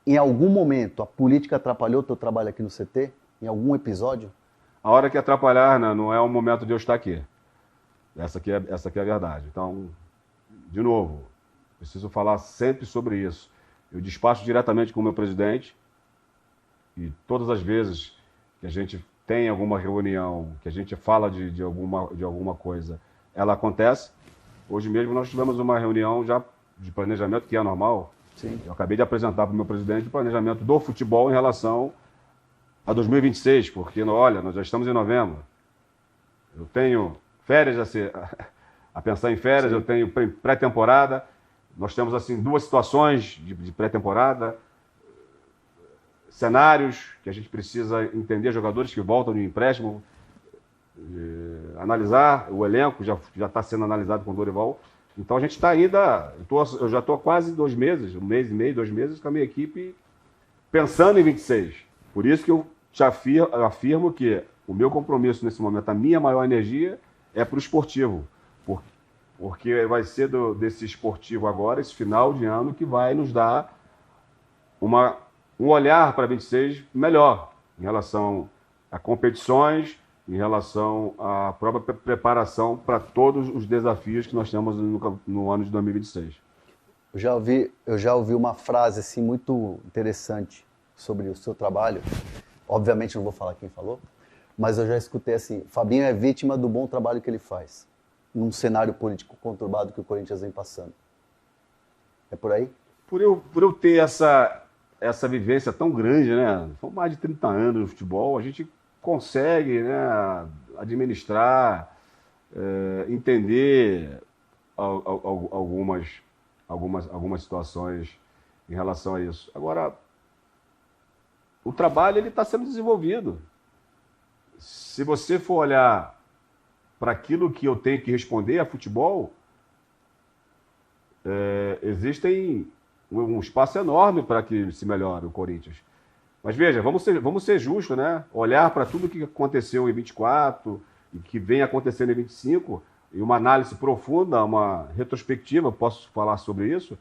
Em algum momento, a política atrapalhou o teu trabalho aqui no CT? Em algum episódio? A hora que atrapalhar, né, não é o momento de eu estar aqui. Essa aqui é a verdade. Então, de novo, preciso falar sempre sobre isso. Eu despacho diretamente com o meu presidente e todas as vezes que a gente tem alguma reunião, que a gente fala de alguma coisa, ela acontece. Hoje mesmo nós tivemos uma reunião já de planejamento, que é normal. Sim. Eu acabei de apresentar para o meu presidente o planejamento do futebol em relação a 2026, porque, olha, nós já estamos em novembro. Eu tenho férias a pensar em férias, Sim. eu tenho pré-temporada. Nós temos, assim, duas situações de pré-temporada, cenários que a gente precisa entender, jogadores que voltam de empréstimo, analisar o elenco, já está sendo analisado com o Dorival. Então a gente está ainda, eu já estou quase 2 meses, 1 mês e meio, 2 meses com a minha equipe pensando em 26. Por isso que eu te afirmo que o meu compromisso nesse momento, a minha maior energia é para o esportivo. Porque vai ser desse esportivo agora, esse final de ano, que vai nos dar um olhar para 26 melhor em relação a competições, em relação à própria preparação para todos os desafios que nós temos no ano de 2026. Eu já ouvi uma frase assim, muito interessante sobre o seu trabalho. Obviamente não vou falar quem falou, mas eu já escutei assim: Fabinho é vítima do bom trabalho que ele faz, num cenário político conturbado que o Corinthians vem passando. É por aí? Por eu ter essa vivência tão grande, né? São mais de 30 anos no futebol, a gente consegue, né, administrar, entender algumas situações em relação a isso. Agora, o trabalho ele está sendo desenvolvido. Se você for olhar para aquilo que eu tenho que responder a futebol, existem um espaço enorme para que se melhore o Corinthians. Mas veja, vamos ser justos, né? Olhar para tudo que aconteceu em 24 e que vem acontecendo em 25 e uma análise profunda, uma retrospectiva, posso falar sobre isso,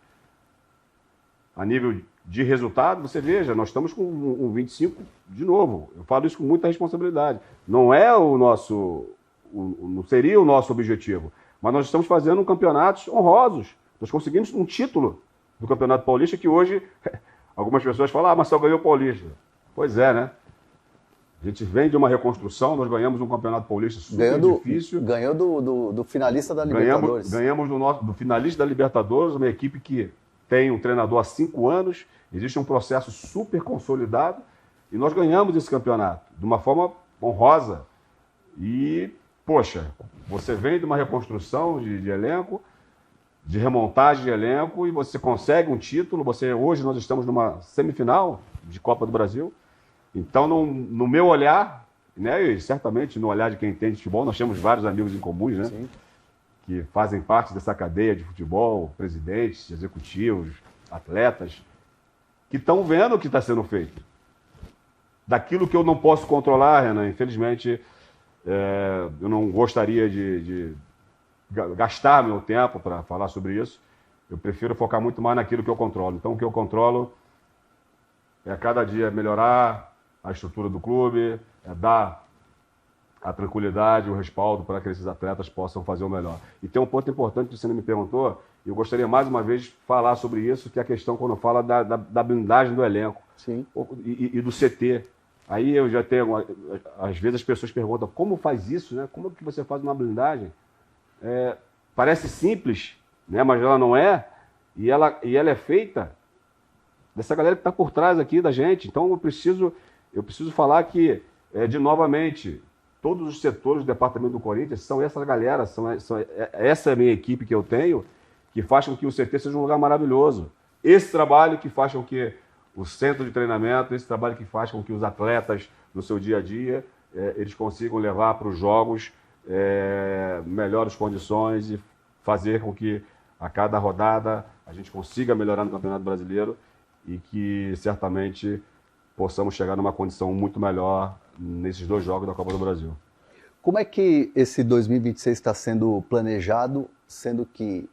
a nível de resultado. Você veja, nós estamos com um 25 de novo. Eu falo isso com muita responsabilidade. Não é não seria o nosso objetivo, mas nós estamos fazendo campeonatos honrosos. Nós conseguimos um título do Campeonato Paulista que hoje algumas pessoas falam: mas só ganhou o Paulista. Pois é, né? A gente vem de uma reconstrução, nós ganhamos um Campeonato Paulista super difícil. Ganhou do finalista da Libertadores. Ganhamos do finalista da Libertadores, uma equipe que tem um treinador há 5 anos, existe um processo super consolidado, e nós ganhamos esse campeonato de uma forma honrosa. E, poxa, você vem de uma reconstrução de elenco, de remontagem de elenco, e você consegue um título. Hoje nós estamos numa semifinal de Copa do Brasil. Então, no meu olhar, né, e certamente no olhar de quem entende de futebol, nós temos vários amigos em comuns, né? Sim. Que fazem parte dessa cadeia de futebol, presidentes, executivos, atletas, que estão vendo o que está sendo feito. Daquilo que eu não posso controlar, Renan, infelizmente, eu não gostaria de gastar meu tempo para falar sobre isso. Eu prefiro focar muito mais naquilo que eu controlo. Então, o que eu controlo é cada dia melhorar a estrutura do clube, dar a tranquilidade, o respaldo para que esses atletas possam fazer o melhor. E tem um ponto importante que você me perguntou, e eu gostaria mais uma vez de falar sobre isso, que é a questão quando fala da blindagem do elenco. Sim. E do CT. Aí eu já tenho, às vezes as pessoas perguntam: como faz isso, né? Como que você faz uma blindagem? Parece simples, né? Mas ela não é, e ela é feita dessa galera que está por trás aqui da gente. Então eu preciso falar que, novamente, todos os setores do departamento do Corinthians são essa galera, essa é a minha equipe que eu tenho, que faz com que o CT seja um lugar maravilhoso. Esse trabalho que faz com que o centro de treinamento, esse trabalho que faz com que os atletas, no seu dia a dia, eles consigam levar para os jogos melhores condições e fazer com que a cada rodada a gente consiga melhorar no Campeonato Brasileiro e que certamente possamos chegar numa condição muito melhor nesses 2 jogos da Copa do Brasil. Como é que esse 2026 está sendo planejado, sendo que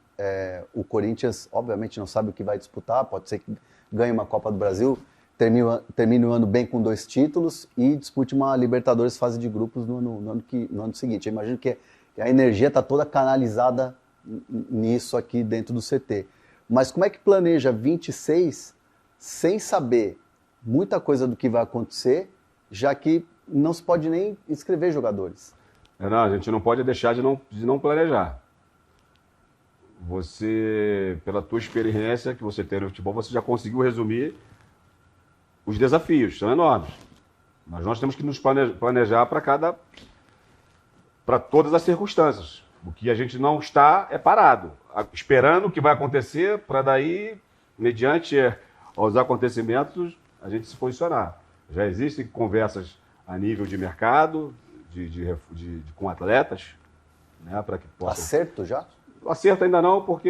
o Corinthians, obviamente, não sabe o que vai disputar, pode ser que ganhe uma Copa do Brasil, termine o ano bem com 2 títulos e dispute uma Libertadores fase de grupos no ano seguinte. Eu imagino que a energia está toda canalizada nisso aqui dentro do CT. Mas como é que planeja 26 sem saber muita coisa do que vai acontecer, já que não se pode nem inscrever jogadores? Não, a gente não pode deixar de não planejar. Você, pela tua experiência que você tem no futebol, você já conseguiu resumir os desafios, são enormes. Mas nós temos que nos planejar para todas as circunstâncias. O que a gente não está é parado, esperando o que vai acontecer para daí, mediante os acontecimentos, a gente se posicionar. Já existem conversas a nível de mercado, com atletas, né, para que possa... Acerto já? Acerto ainda não, porque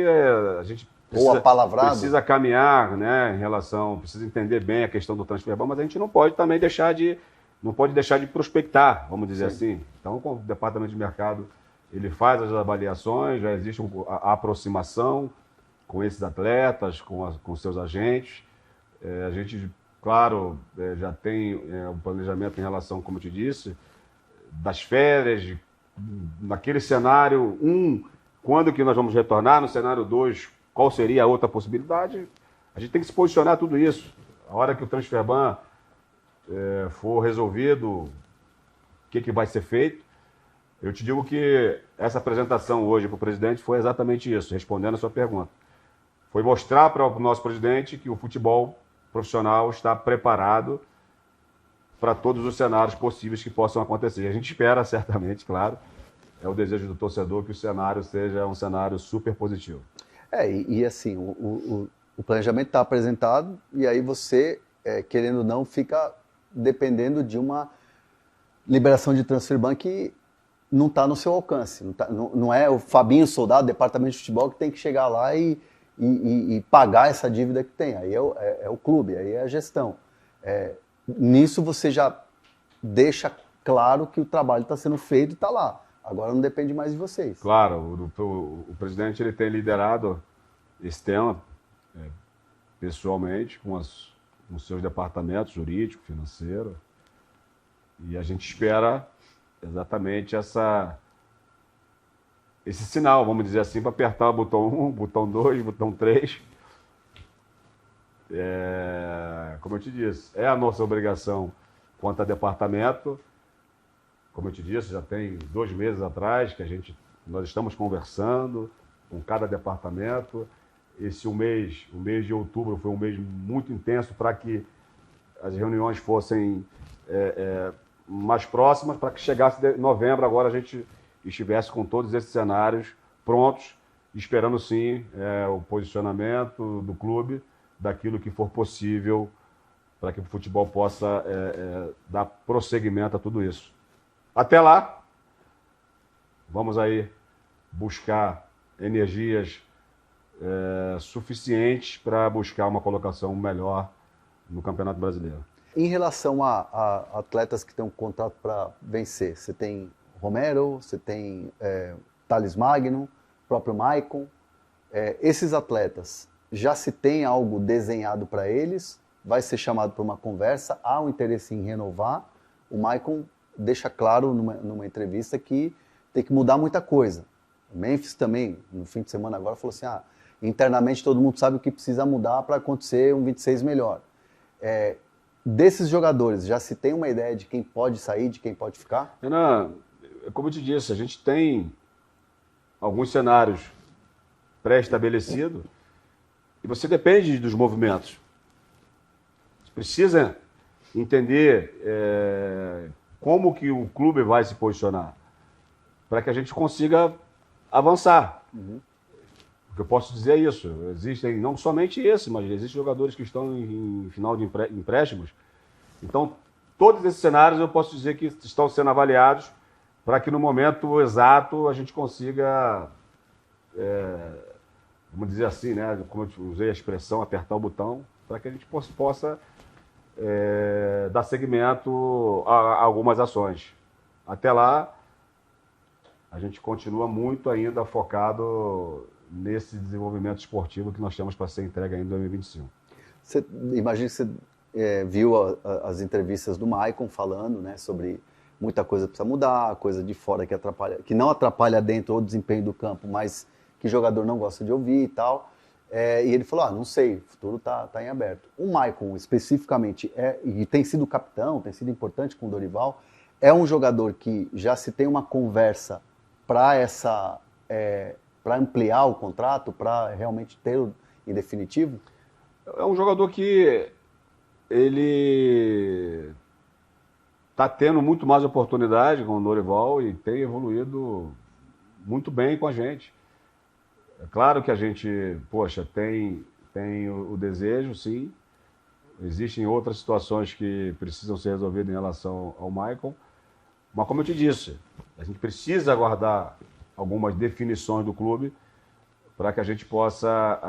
a gente precisa caminhar, né, em relação, precisa entender bem a questão do transfer ban, mas a gente não pode também deixar de prospectar, vamos dizer assim. Então, com o departamento de mercado, ele faz as avaliações, já existe a aproximação com esses atletas, com seus agentes. A gente, claro, já tem um planejamento em relação, como eu te disse, das férias, naquele cenário 1, quando que nós vamos retornar, no cenário 2, qual seria a outra possibilidade. A gente tem que se posicionar tudo isso. A hora que o transfer ban for resolvido, o que vai ser feito. Eu te digo que essa apresentação hoje para o presidente foi exatamente isso, respondendo a sua pergunta. Foi mostrar para o nosso presidente que o futebol profissional está preparado para todos os cenários possíveis que possam acontecer. E a gente espera, certamente, claro, é o desejo do torcedor que o cenário seja um cenário super positivo. E assim, o planejamento está apresentado e aí você, querendo ou não, fica dependendo de uma liberação de transfer ban que não está no seu alcance. Não é o Fabinho Soldado, departamento de futebol, que tem que chegar lá e pagar essa dívida que tem. Aí é o clube, aí é a gestão. Nisso você já deixa claro que o trabalho está sendo feito e está lá. Agora não depende mais de vocês. Claro, o presidente ele tem liderado esse tema pessoalmente com os seus departamentos jurídico, financeiro, e a gente espera exatamente esse sinal, vamos dizer assim, para apertar o botão 1, botão 2, botão 3. Como eu te disse, é a nossa obrigação quanto a departamento. Como eu te disse, já tem 2 meses atrás que nós estamos conversando com cada departamento. O mês de outubro foi um mês muito intenso para que as reuniões fossem mais próximas, para que chegasse novembro, agora a gente estivesse com todos esses cenários prontos, esperando sim o posicionamento do clube, daquilo que for possível para que o futebol possa dar prosseguimento a tudo isso. Até lá, vamos aí buscar energias suficientes para buscar uma colocação melhor no Campeonato Brasileiro. Em relação a atletas que têm um contrato para vencer, você tem Romero, você tem Thales Magno, próprio Maicon. Esses atletas, já se tem algo desenhado para eles? Vai ser chamado para uma conversa? Há um interesse em renovar? O Maicon deixa claro numa entrevista que tem que mudar muita coisa. O Memphis também, no fim de semana agora, falou assim, internamente todo mundo sabe o que precisa mudar para acontecer um 26 melhor. Desses jogadores, já se tem uma ideia de quem pode sair, de quem pode ficar? Renan, como eu te disse, a gente tem alguns cenários pré-estabelecidos e você depende dos movimentos. Você precisa entender como que o clube vai se posicionar para que a gente consiga avançar. Uhum. O que eu posso dizer é isso. Existem não somente esse, mas existem jogadores que estão em final de empréstimos. Então, todos esses cenários eu posso dizer que estão sendo avaliados para que no momento exato a gente consiga, vamos dizer assim, né, como eu usei a expressão, apertar o botão, para que a gente possa dar seguimento a algumas ações. Até lá, a gente continua muito ainda focado nesse desenvolvimento esportivo que nós temos para ser entregue ainda em 2025. Imagino que você viu as entrevistas do Maicon falando, né, sobre muita coisa que precisa mudar, coisa de fora que atrapalha, que não atrapalha dentro o desempenho do campo, mas que o jogador não gosta de ouvir e tal. E ele falou, não sei, o futuro tá em aberto. O Maicon, especificamente, e tem sido capitão, tem sido importante com o Dorival, é um jogador que já se tem uma conversa para ampliar o contrato, para realmente ter em definitivo? É um jogador que ele está tendo muito mais oportunidade com o Dorival e tem evoluído muito bem com a gente. É claro que a gente, poxa, tem o desejo, sim. Existem outras situações que precisam ser resolvidas em relação ao Maicon. Mas como eu te disse, a gente precisa aguardar algumas definições do clube para que a gente possa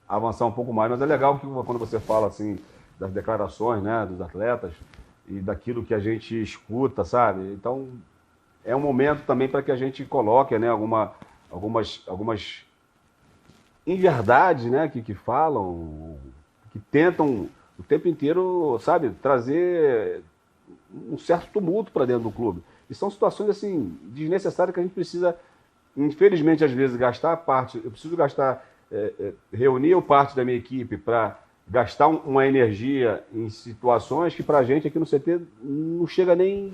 avançar um pouco mais. Mas é legal que quando você fala assim das declarações, né, dos atletas e daquilo que a gente escuta, sabe? Então é um momento também para que a gente coloque, né, algumas inverdades, né, que falam, que tentam o tempo inteiro, sabe, trazer um certo tumulto para dentro do clube. E são situações assim desnecessárias que a gente precisa, infelizmente, às vezes gastar parte. Eu preciso reunir parte da minha equipe para gastar uma energia em situações que para a gente aqui no CT não chega nem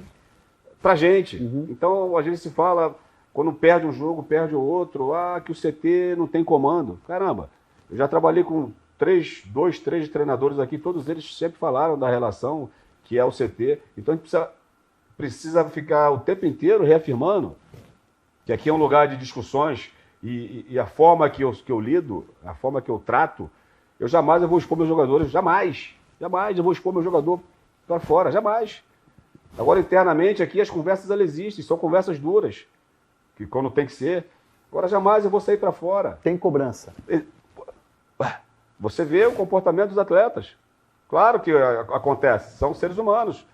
para a gente. Uhum. Então a gente se fala, quando perde um jogo, perde o outro, que o CT não tem comando. Caramba, eu já trabalhei com dois, três treinadores aqui, todos eles sempre falaram da relação que é o CT. Então a gente precisa ficar o tempo inteiro reafirmando que aqui é um lugar de discussões e a forma que eu lido, a forma que eu trato, eu vou expor meus jogadores, jamais eu vou expor meu jogador para fora, jamais. Agora, internamente, aqui as conversas elas existem, são conversas duras, que quando tem que ser. Agora, jamais eu vou sair para fora. Tem cobrança. Você vê o comportamento dos atletas. Claro que acontece, são seres humanos.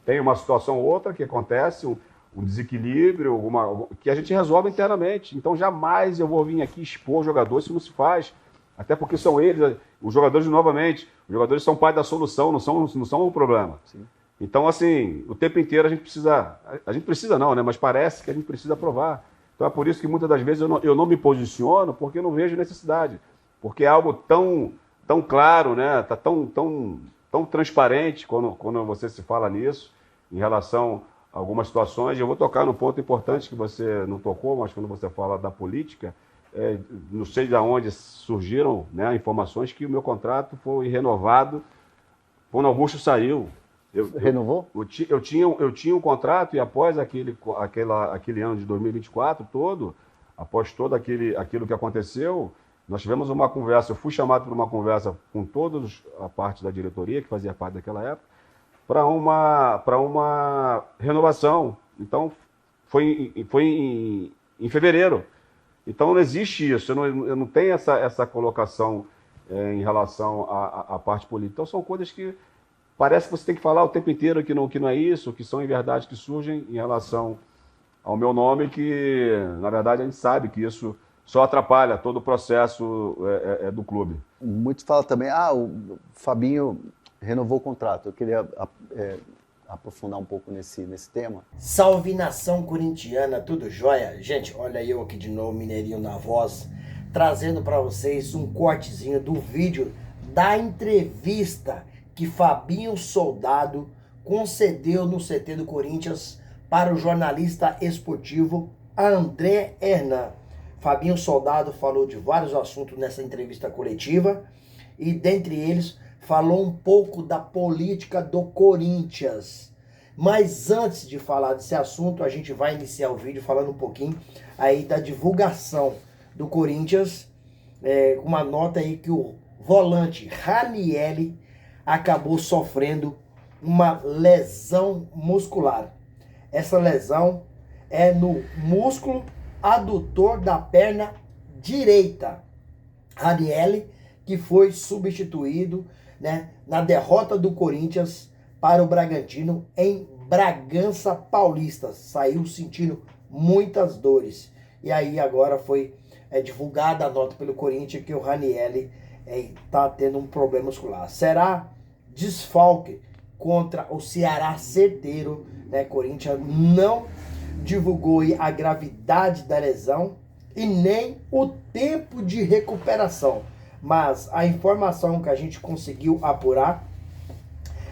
Tem uma situação ou outra que acontece, um desequilíbrio, que a gente resolve internamente. Então, jamais eu vou vir aqui expor jogadores, isso não se faz. Até porque são eles, os jogadores, novamente, os jogadores são parte da solução, não são o problema. Sim. Então, assim, o tempo inteiro a gente precisa não, né? Mas parece que a gente precisa provar. Então é por isso que muitas das vezes eu não me posiciono, porque eu não vejo necessidade. Porque é algo tão claro, né? Tá tão transparente quando você se fala nisso, em relação a algumas situações. E eu vou tocar no ponto importante que você não tocou, mas quando você fala da política, não sei de onde surgiram, né, informações que o meu contrato foi renovado quando Augusto saiu. Renovou? Eu tinha um contrato e após aquele ano de 2024 todo, após todo aquilo que aconteceu, nós tivemos uma conversa. Eu fui chamado para uma conversa com toda a parte da diretoria, que fazia parte daquela época, para uma renovação. Então, foi em fevereiro. Então, não existe isso. Eu não tenho essa colocação em relação à parte política. Então, são coisas que parece que você tem que falar o tempo inteiro que não é isso, que são inverdades que surgem em relação ao meu nome, que, na verdade, a gente sabe que isso só atrapalha todo o processo do clube. Muitos falam também, o Fabinho renovou o contrato. Eu queria aprofundar um pouco nesse tema. Salve, nação corintiana, tudo jóia? Gente, olha eu aqui de novo, Mineirinho na voz, trazendo para vocês um cortezinho do vídeo da entrevista que Fabinho Soldado concedeu no CT do Corinthians para o jornalista esportivo André Hernan. Fabinho Soldado falou de vários assuntos nessa entrevista coletiva e, dentre eles, falou um pouco da política do Corinthians. Mas antes de falar desse assunto, a gente vai iniciar o vídeo falando um pouquinho aí da divulgação do Corinthians, com uma nota aí que o volante Ranieri acabou sofrendo uma lesão muscular. Essa lesão é no músculo adutor da perna direita. Ranieri, que foi substituído, né, na derrota do Corinthians para o Bragantino em Bragança Paulista. Saiu sentindo muitas dores. E aí agora foi divulgada a nota pelo Corinthians que o Ranieri está tendo um problema muscular. Será desfalque contra o Ceará certeiro, né? Corinthians não divulgou a gravidade da lesão e nem o tempo de recuperação. Mas a informação que a gente conseguiu apurar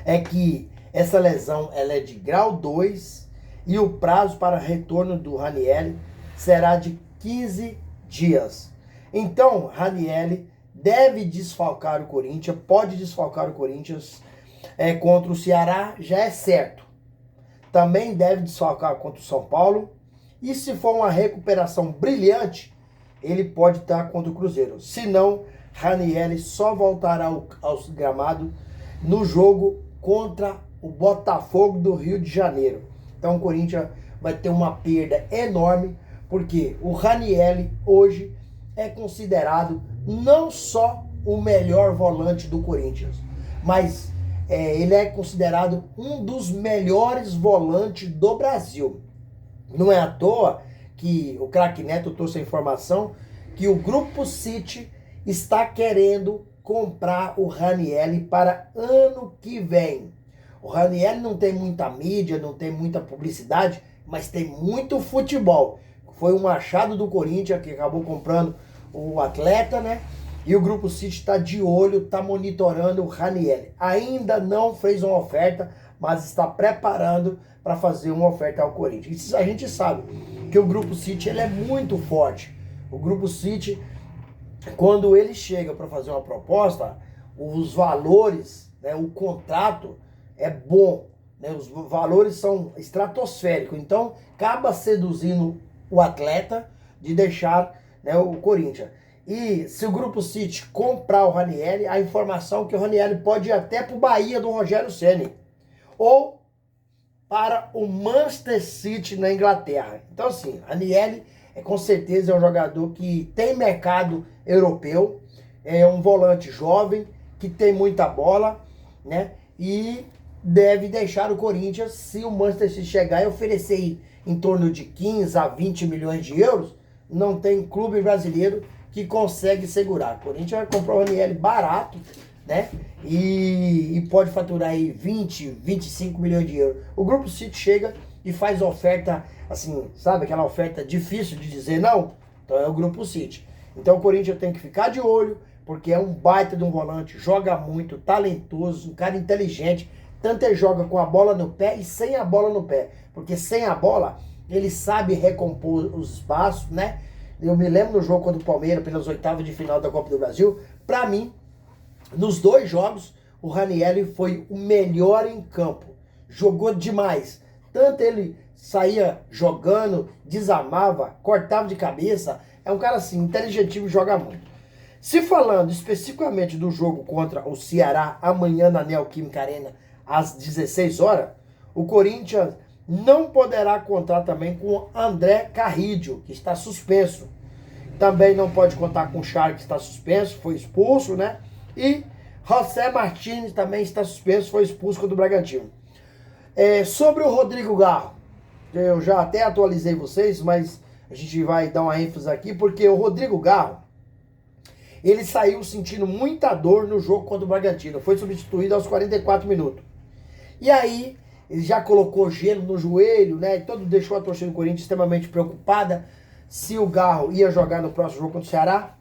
é que essa lesão ela é de grau 2 e o prazo para retorno do Ranieri será de 15 dias. Então, Ranieri deve desfalcar o Corinthians, pode desfalcar o Corinthians contra o Ceará, já é certo. Também deve desfalcar contra o São Paulo. E se for uma recuperação brilhante, ele pode estar contra o Cruzeiro. Se não, Ranieri só voltará ao gramado no jogo contra o Botafogo do Rio de Janeiro. Então o Corinthians vai ter uma perda enorme, porque o Ranieri hoje é considerado não só o melhor volante do Corinthians, mas ele é considerado um dos melhores volantes do Brasil. Não é à toa que o craque Neto trouxe a informação que o Grupo City está querendo comprar o Ranieri para ano que vem. O Ranieri não tem muita mídia, não tem muita publicidade, mas tem muito futebol. Foi um achado do Corinthians que acabou comprando o atleta, né? E o Grupo City está de olho, está monitorando o Ranieri. Ainda não fez uma oferta, mas está preparando para fazer uma oferta ao Corinthians. Isso a gente sabe que o Grupo City ele é muito forte. O Grupo City, quando ele chega para fazer uma proposta, os valores, né, o contrato é bom, né, os valores são estratosféricos. Então, acaba seduzindo o atleta de deixar, né, o Corinthians. E se o Grupo City comprar o Ranieri, a informação é que o Ranieri pode ir até para o Bahia do Rogério Ceni ou para o Manchester City na Inglaterra. Então assim, Ranieri com certeza é um jogador que tem mercado europeu, é um volante jovem, que tem muita bola, né? E deve deixar o Corinthians se o Manchester City chegar e oferecer em torno de 15 a 20 milhões de euros, não tem clube brasileiro que consegue segurar. O Corinthians vai comprar o Ranieri barato, né? E pode faturar aí 20, 25 milhões de euros. O Grupo City chega e faz oferta, assim, sabe? Aquela oferta difícil de dizer não. Então é o Grupo City. Então o Corinthians tem que ficar de olho, porque é um baita de um volante, joga muito, talentoso, um cara inteligente. Tanto ele joga com a bola no pé e sem a bola no pé. Porque sem a bola, ele sabe recompor os espaços, né? Eu me lembro no jogo contra o Palmeiras, pelas oitavas de final da Copa do Brasil. Pra mim, nos dois jogos, o Ranieri foi o melhor em campo. Jogou demais. Tanto ele saía jogando, desarmava, cortava de cabeça. É um cara assim, inteligentíssimo e joga muito. Se falando especificamente do jogo contra o Ceará, amanhã na Neoquímica Arena, às 16 horas, o Corinthians não poderá contar também com André Carrillo, que está suspenso. Também não pode contar com o Charles, que está suspenso, foi expulso, né? E José Martins também está suspenso, foi expulso contra o Bragantino. Sobre o Rodrigo Garro, eu já até atualizei vocês, mas a gente vai dar uma ênfase aqui, porque o Rodrigo Garro, ele saiu sentindo muita dor no jogo contra o Bragantino, foi substituído aos 44 minutos. E aí, ele já colocou gelo no joelho, né? E deixou a torcida do Corinthians extremamente preocupada se o Garro ia jogar no próximo jogo contra o Ceará.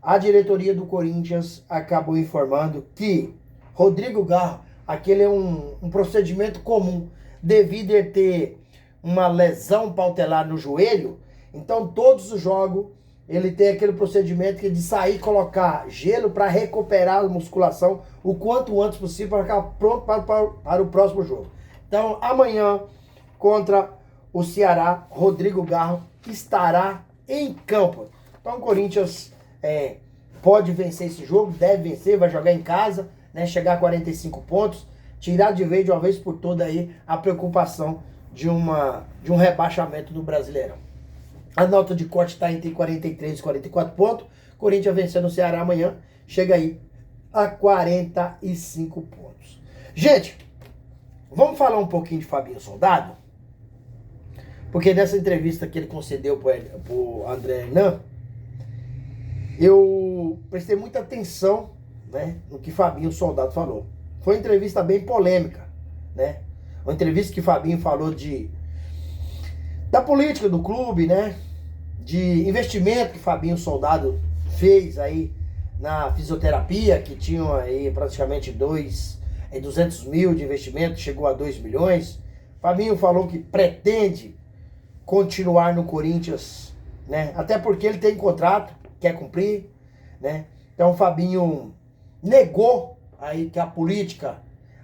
A diretoria do Corinthians acabou informando que Rodrigo Garro, aquele é um procedimento comum, devido a ter uma lesão pautelar no joelho. Então, todos os jogos, ele tem aquele procedimento que é de sair e colocar gelo para recuperar a musculação o quanto antes possível para ficar pronto para o próximo jogo. Então, amanhã, contra o Ceará, Rodrigo Garro estará em campo. Então, o Corinthians pode vencer esse jogo, deve vencer, vai jogar em casa, né, chegar a 45 pontos, tirar de vez, de uma vez por toda aí, a preocupação de um rebaixamento no Brasileirão. A nota de corte está entre 43 e 44 pontos. Corinthians vencendo o Ceará amanhã, chega aí a 45 pontos. Gente, vamos falar um pouquinho de Fabinho Soldado? Porque nessa entrevista que ele concedeu para o André Hernan, eu eu prestei muita atenção, né, no que Fabinho Soldado falou. Foi uma entrevista bem polêmica, né? Uma entrevista que Fabinho falou da política do clube, né? De investimento que Fabinho Soldado fez aí na fisioterapia, que tinham aí praticamente 200 mil de investimento, chegou a 2 milhões. Fabinho falou que pretende continuar no Corinthians, né? Até porque ele tem contrato, quer cumprir, né? Então Fabinho negou aí que a política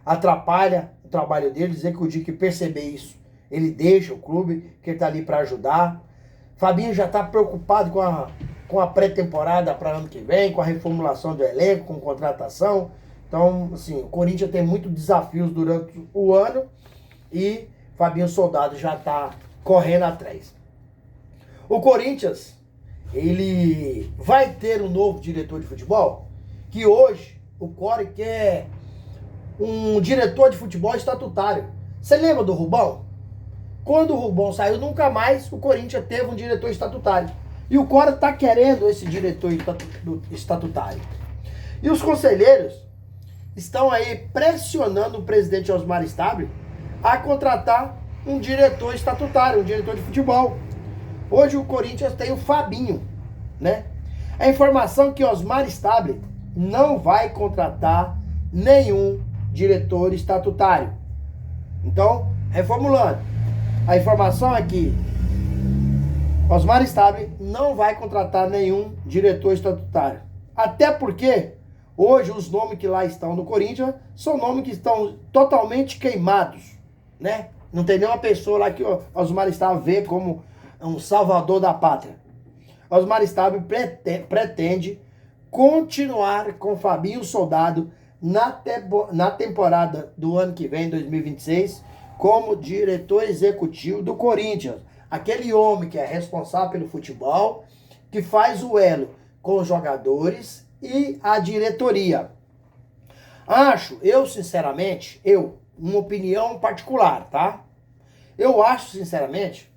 atrapalha o trabalho dele, dizer que o dia que perceber isso, ele deixa o clube, que ele tá ali para ajudar. Fabinho já tá preocupado com a pré-temporada para ano que vem, com a reformulação do elenco, com contratação. Então, assim, o Corinthians tem muitos desafios durante o ano e Fabinho Soldado já tá correndo atrás. O Corinthians, ele vai ter um novo diretor de futebol, que hoje o Core quer um diretor de futebol estatutário. Você lembra do Rubão? Quando o Rubão saiu, nunca mais o Corinthians teve um diretor estatutário. E o Core está querendo esse diretor estatutário. E os conselheiros estão aí pressionando o presidente Osmar Stabile a contratar um diretor estatutário, um diretor de futebol. Hoje o Corinthians tem o Fabinho, né? A informação é que Osmar Stabile não vai contratar nenhum diretor estatutário. Então, reformulando, a informação é que Osmar Stabile não vai contratar nenhum diretor estatutário. Até porque hoje os nomes que lá estão no Corinthians são nomes que estão totalmente queimados, né? Não tem nenhuma pessoa lá que Osmar Stabile vê como um salvador da pátria. Osmar Stabile pretende continuar com Fabinho Soldado na temporada do ano que vem, 2026, como diretor executivo do Corinthians. Aquele homem que é responsável pelo futebol, que faz o elo com os jogadores e a diretoria. Eu sinceramente, uma opinião particular, tá? Eu acho sinceramente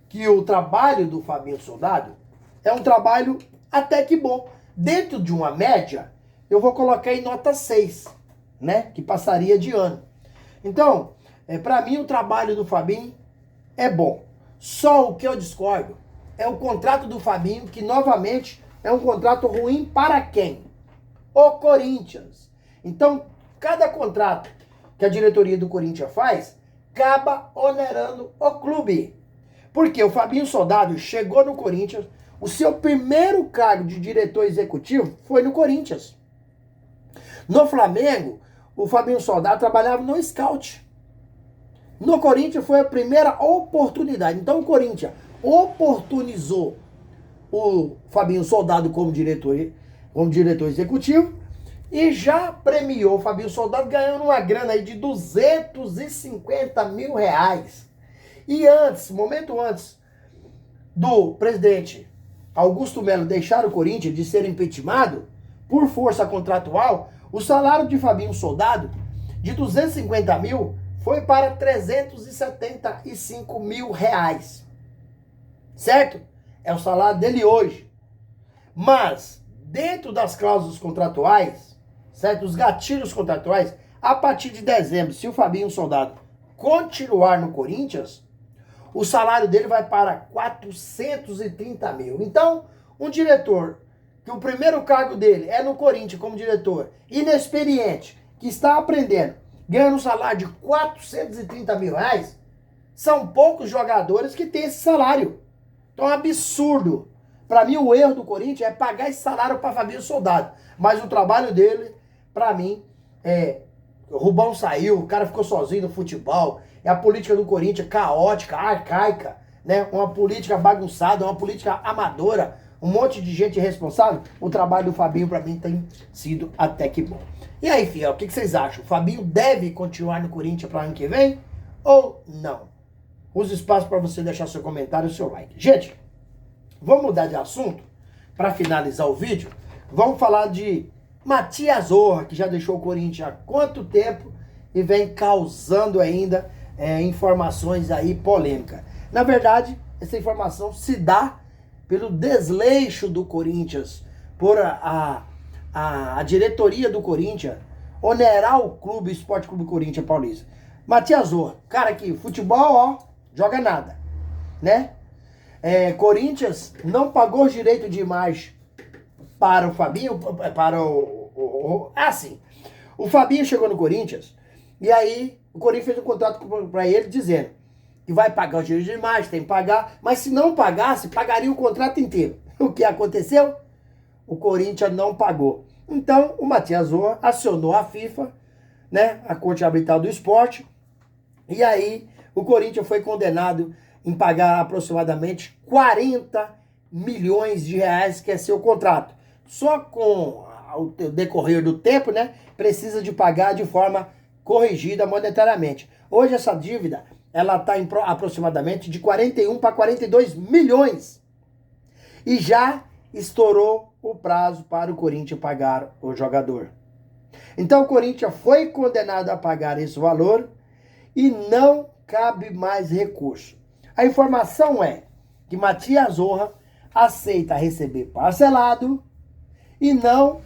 que o trabalho do Fabinho Soldado é um trabalho até que bom. Dentro de uma média, eu vou colocar em nota 6, né? Que passaria de ano. Então, para mim o trabalho do Fabinho é bom. Só o que eu discordo é o contrato do Fabinho, que novamente é um contrato ruim para quem? O Corinthians. Então, cada contrato que a diretoria do Corinthians faz, acaba onerando o clube. Porque o Fabinho Soldado chegou no Corinthians, o seu primeiro cargo de diretor executivo foi no Corinthians. No Flamengo, o Fabinho Soldado trabalhava no Scout. No Corinthians foi a primeira oportunidade. Então o Corinthians oportunizou o Fabinho Soldado como diretor executivo e já premiou o Fabinho Soldado ganhando uma grana aí de 250 mil reais. E momento antes do presidente Augusto Melo deixar o Corinthians de ser impeachmentado por força contratual, o salário de Fabinho Soldado de 250 mil foi para 375 mil reais. Certo? É o salário dele hoje. Mas, dentro das cláusulas contratuais, certo? Os gatilhos contratuais, a partir de dezembro, se o Fabinho Soldado continuar no Corinthians, o salário dele vai para 430 mil. Então, um diretor, que o primeiro cargo dele é no Corinthians como diretor, inexperiente, que está aprendendo, ganhando um salário de 430 mil reais, são poucos jogadores que têm esse salário. Então é um absurdo. Para mim, o erro do Corinthians é pagar esse salário para Fabinho Soldado. Mas o trabalho dele, para mim, o Rubão saiu, o cara ficou sozinho no futebol. É a política do Corinthians caótica, arcaica, né? Uma política bagunçada, uma política amadora, um monte de gente irresponsável. O trabalho do Fabinho, para mim, tem sido até que bom. E aí, fiel, o que vocês acham? O Fabinho deve continuar no Corinthians para ano que vem ou não? Use espaço para você deixar seu comentário e seu like. Gente, vamos mudar de assunto para finalizar o vídeo. Vamos falar de Matias Zorra, que já deixou o Corinthians há quanto tempo e vem causando ainda informações aí polêmicas. Na verdade, essa informação se dá pelo desleixo do Corinthians por a diretoria do Corinthians onerar o clube, o Esporte Clube Corinthians Paulista. Matias Zorra, cara que futebol, ó, joga nada, né? Corinthians não pagou os direitos de imagem para o Fabinho, assim, o Fabinho chegou no Corinthians e aí o Corinthians fez um contrato para ele dizendo que vai pagar os direitos de imagem, tem que pagar, mas se não pagasse, pagaria o contrato inteiro. O que aconteceu? O Corinthians não pagou. Então, o Matias Zorra acionou a FIFA, né, a Corte Arbitral do Esporte, e aí o Corinthians foi condenado em pagar aproximadamente 40 milhões de reais, que é seu contrato. Só com o decorrer do tempo, né, precisa de pagar de forma corrigida monetariamente. Hoje essa dívida, ela está em aproximadamente de 41 para 42 milhões. E já estourou o prazo para o Corinthians pagar o jogador. Então o Corinthians foi condenado a pagar esse valor e não cabe mais recurso. A informação é que Matias Zorra aceita receber parcelado e não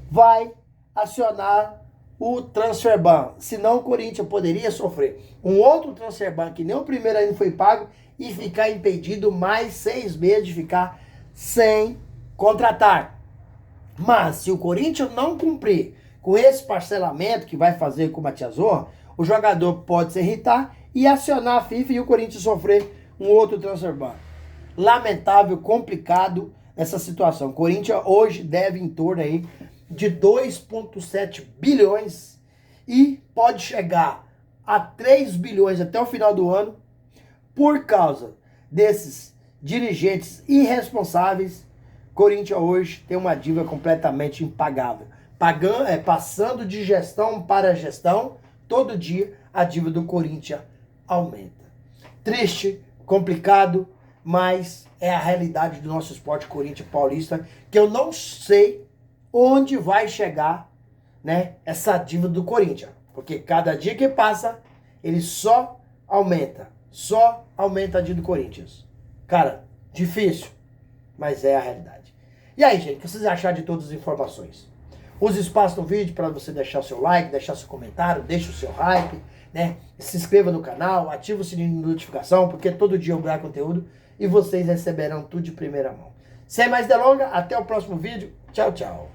vai acionar o transfer ban. Senão o Corinthians poderia sofrer um outro transfer ban que nem o primeiro ainda foi pago e ficar impedido mais 6 meses de ficar sem contratar. Mas se o Corinthians não cumprir com esse parcelamento que vai fazer com o Matias Zorra, o jogador pode se irritar e acionar a FIFA e o Corinthians sofrer um outro transfer ban. Lamentável, complicado essa situação. O Corinthians hoje deve em torno aí de 2,7 bilhões e pode chegar a 3 bilhões até o final do ano por causa desses dirigentes irresponsáveis. Corinthians hoje tem uma dívida completamente impagável. Passando de gestão para gestão, todo dia a dívida do Corinthians aumenta. Triste, complicado, mas é a realidade do nosso esporte Corinthians Paulista, que eu não sei onde vai chegar, né, essa dívida do Corinthians. Porque cada dia que passa, ele só aumenta a dívida do Corinthians. Cara, difícil, mas é a realidade. E aí, gente, o que vocês acharam de todas as informações? Use o espaço no vídeo para você deixar o seu like, deixar seu comentário, deixa o seu hype, né? Se inscreva no canal, ativa o sininho de notificação, porque todo dia eu gravo conteúdo e vocês receberão tudo de primeira mão. Sem mais delongas, até o próximo vídeo. Tchau, tchau.